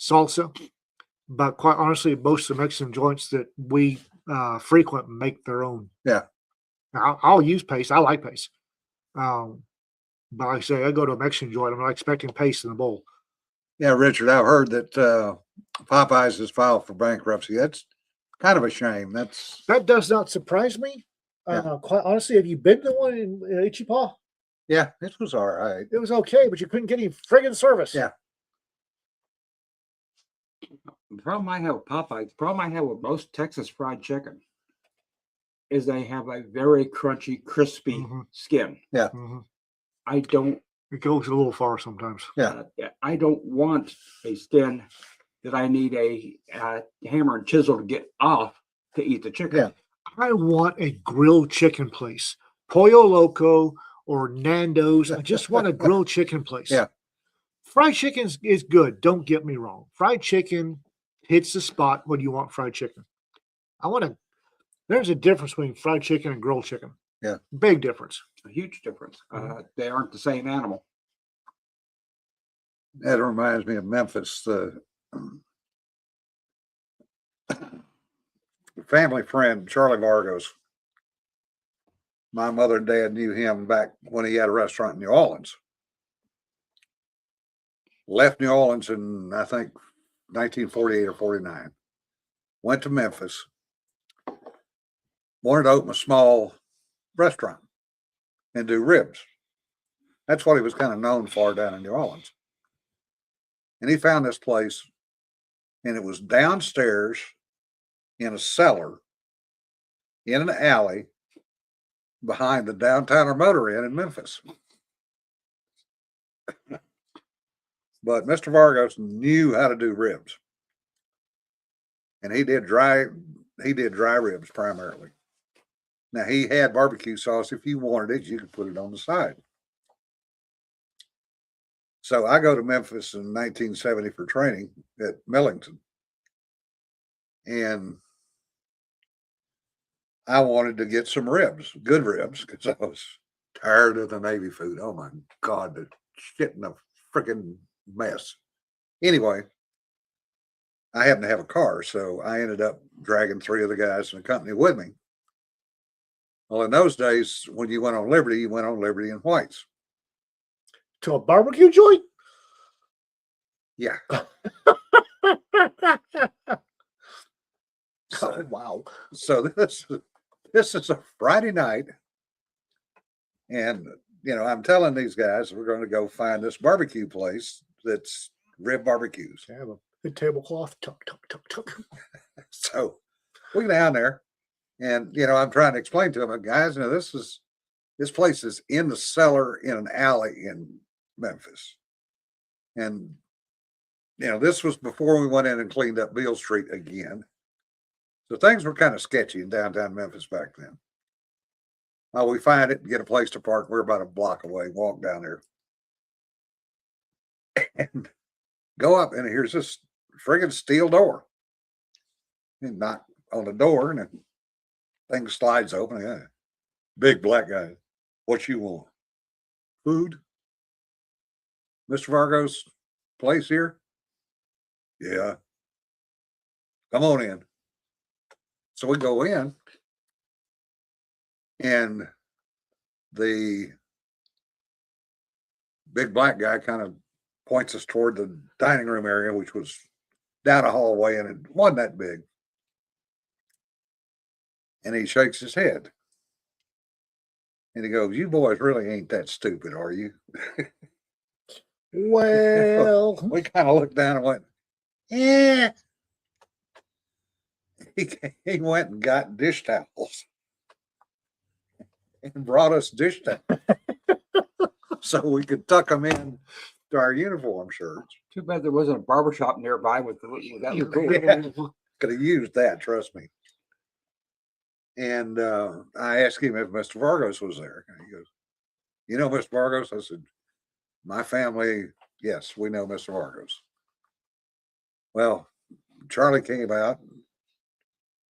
salsa, but quite honestly, most of the Mexican joints that we frequent make their own. Yeah. I'll use Pace. I like Pace. But like I say, I go to a Mexican joint, I'm not expecting Pace in the bowl. Yeah, Richard, I've heard that Popeyes has filed for bankruptcy. That's kind of a shame. That does not surprise me. Yeah. Quite honestly, have you been to one in Ichipa? Yeah, it was all right. It was okay, but you couldn't get any friggin' service. Yeah. The problem I have with Popeyes, the problem I have with most Texas fried chicken is they have a very crunchy, crispy Mhm. skin. Mhm. I don't It goes a little far sometimes. Yeah. I don't want a skin that I need a hammer and chisel to get off to eat the chicken. Yeah. I want a grilled chicken place, Pollo Loco or Nando's. I just want a grilled chicken place. Yeah. Fried chicken is good. Don't get me wrong. Fried chicken hits the spot when you want fried chicken. There's a difference between fried chicken and grilled chicken. Yeah. Big difference. A huge difference. They aren't the same animal. That reminds me of Memphis. The family friend, Charlie Vargos. My mother and dad knew him back when he had a restaurant in New Orleans. Left New Orleans in, I think, 1948 or 49. Went to Memphis. Wanted to open a small restaurant and do ribs. That's what he was kind of known for down in New Orleans. And he found this place, and it was downstairs in a cellar in an alley behind the Downtowner Motor Inn in Memphis. But Mr. Vargos knew how to do ribs. And he did dry ribs primarily. Now he had barbecue sauce. If you wanted it, you could put it on the side. So I go to Memphis in 1970 for training at Millington. And I wanted to get some ribs, good ribs, because I was tired of the Navy food. Oh my God, the shit in a freaking mess. Anyway, I happened to have a car, so I ended up dragging 3 of the guys in the company with me. Well, in those days, when you went on Liberty, you went on Liberty and Whites. To a barbecue joint? Yeah. Oh, wow. So this is a Friday night, and I'm telling these guys we're going to go find this barbecue place that's rib barbecues. Have a good tablecloth. Tuck, tuck, tuck, tuck. So we go down there, and I'm trying to explain to them, guys, this place is in the cellar in an alley in Memphis, and this was before we went in and cleaned up Beale Street again. So things were kind of sketchy in downtown Memphis back then. We find it, get a place to park. We're about a block away, walk down there. And go up, and here's this friggin' steel door. And knock on the door, and the thing slides open. Yeah. Big black guy. What you want? Food? Mr. Vargo's place here? Yeah. Come on in. So we go in, and the big black guy kind of points us toward the dining room area, which was down a hallway, and it wasn't that big. And he shakes his head. And he goes, "You boys really ain't that stupid, are you?" Well, We kind of looked down and went, "Yeah." He went and got dish towels and brought us dish towels so we could tuck them in to our uniform shirts. Too bad there wasn't a barber shop nearby with that. you was cool. Yeah. Could have used that, trust me. And I asked him if Mr. Vargos was there. And he goes, "You know Mr. Vargos?" I said, "My family, yes, we know Mr. Vargos." Well, Charlie came out.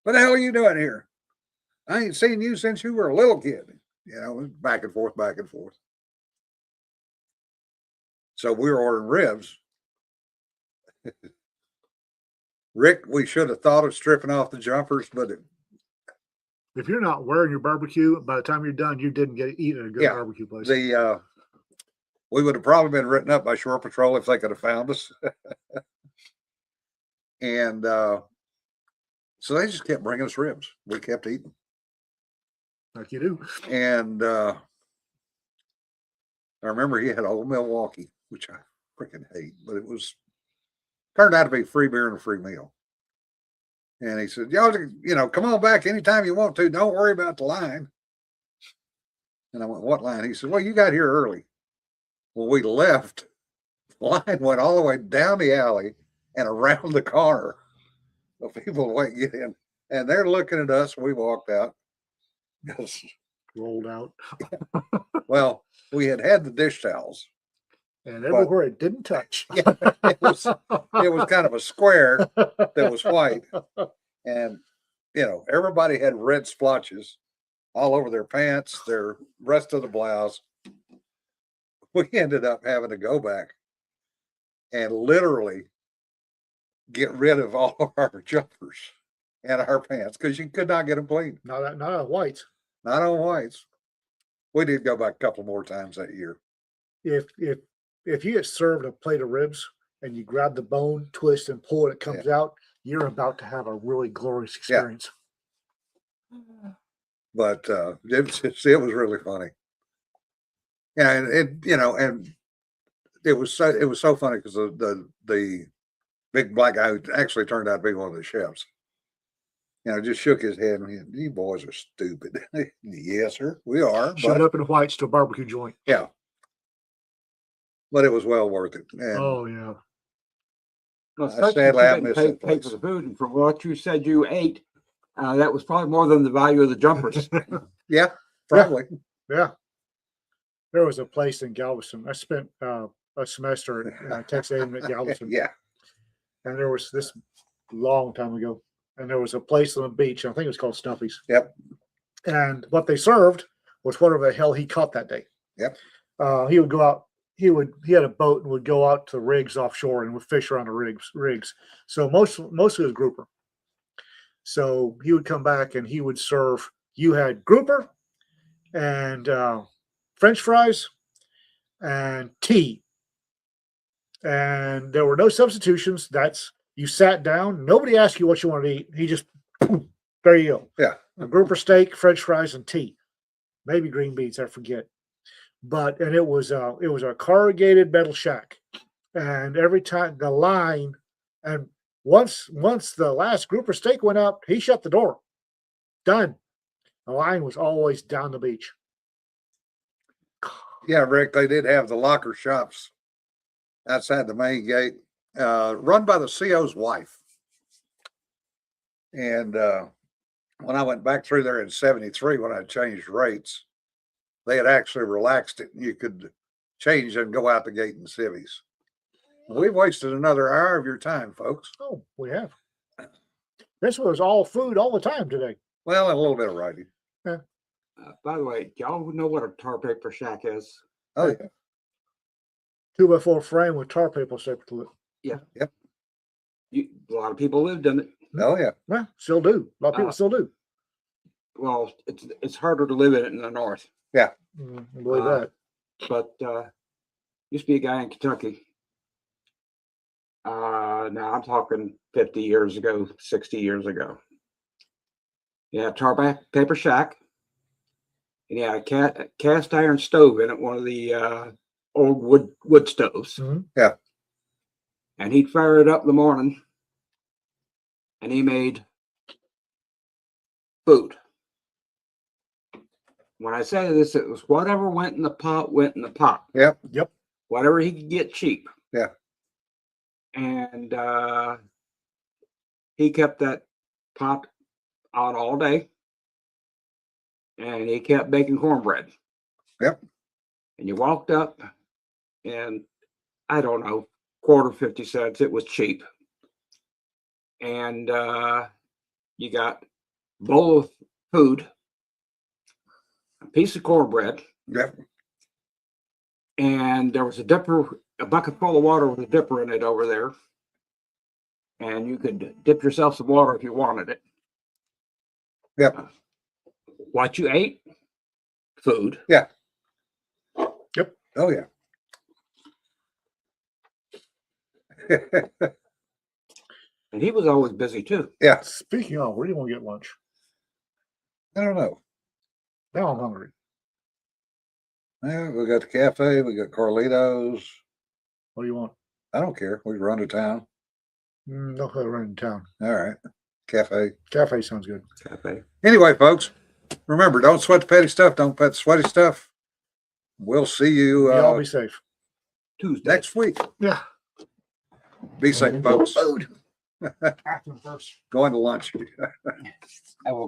"What the hell are you doing here? I ain't seen you since you were a little kid." Back and forth, back and forth. So we were ordering ribs. Rick, we should have thought of stripping off the jumpers, but if you're not wearing your barbecue, by the time you're done, you didn't get eaten at a good Yeah, barbecue place. we would have probably been written up by Shore Patrol if they could have found us. And so they just kept bringing us ribs. We kept eating. Like you do. And I remember he had Old Milwaukee, which I freaking hate, but it turned out to be free beer and a free meal. And he said, "Y'all, come on back anytime you want to. Don't worry about the line." And I went, "What line?" He said, "Well, you got here early." When we left, the line went all the way down the alley and around the corner. So people wait get in, and they're looking at us. We walked out. Because, Rolled out. well, we had the dish towels. And everywhere it didn't touch. Yeah, it was kind of a square that was white, and everybody had red splotches all over their pants, their rest of the blouse. We ended up having to go back and literally get rid of all of our jumpers and our pants because you could not get them clean. Not on whites. Not on whites. We did go back a couple more times that year. If you get served a plate of ribs and you grab the bone, twist, and pull, and it comes out, you're about to have a really glorious experience. But it was really funny. Yeah, and it was so funny because the big black guy who actually turned out to be one of the chefs, just shook his head and "You boys are stupid." Yes, sir, we are. Showed up in whites to a barbecue joint. Yeah. But it was well worth it. And Oh yeah. Well, I sadly I you missed pay, that pay place. for the food, and from what you said you ate, that was probably more than the value of the jumpers. Yeah, probably. Yeah. There was a place in Galveston. I spent a semester at Texas A&M at Galveston. Yeah. And there was this long time ago, and there was a place on the beach. I think it was called Snuffy's. Yep. And what they served was whatever the hell he caught that day. Yep. He would go out. He had a boat and would go out to rigs offshore and would fish around the rigs. So mostly it was grouper. So he would come back and he would serve. You had grouper and French fries and tea. And there were no substitutions. You sat down. Nobody asked you what you wanted to eat. He just, there you go. Yeah. A grouper steak, French fries, and tea. Maybe green beans, I forget. And it was a corrugated metal shack. And every time the line, and once the last grouper steak went out, he shut the door. Done. The line was always down the beach. Yeah, Rick, they did have the locker shops outside the main gate. run by the CO's wife. And when I went back through there in 73, when I changed rates, they had actually relaxed it. You could change and go out the gate in civvies. We've wasted another hour of your time, folks. Oh, we have. This was all food all the time today. Well, and a little bit of writing. By the way, y'all know what a tar paper shack is? Oh, yeah. 2x4 frame with tar paper separate to it. A lot of people lived in it. Oh, yeah. Well, still do. A lot of people still do. Well, it's harder to live in it in the north. I believe Uh, that. But used to be a guy in Kentucky. Now I'm talking 50 years ago, 60 years ago. Yeah, paper shack. And he had a cast iron stove in it, one of the old wood stoves. Mhm. Yeah. And he'd fire it up in the morning, and he made food. When I say this, it was whatever went in the pot went in the pot. Yep. Whatever he could get cheap. Yeah. And he kept that pot out all day, and he kept baking cornbread. Yep. And you walked up, and I don't know, quarter 50 cents. It was cheap. And you got a bowl of food, a piece of cornbread, Yep. and there was a dipper, a bucket full of water with a dipper in it over there. And you could dip yourself some water if you wanted it. Yep. What you ate? Food. Oh, yeah. And he was always busy too. Yeah. Speaking of, where do you want to get lunch? I don't know. Now I'm hungry. Yeah, we got the cafe, we got Carlitos. What do you want? I don't care. We run to town. No, right in town. All right. Cafe. Cafe sounds good. Cafe. Anyway, folks, remember, don't sweat the petty stuff. Don't pet the sweaty stuff. We'll see you Y'all be safe. Tuesday. next week. Yeah. Be safe, folks. Food. After first. Going to lunch. I will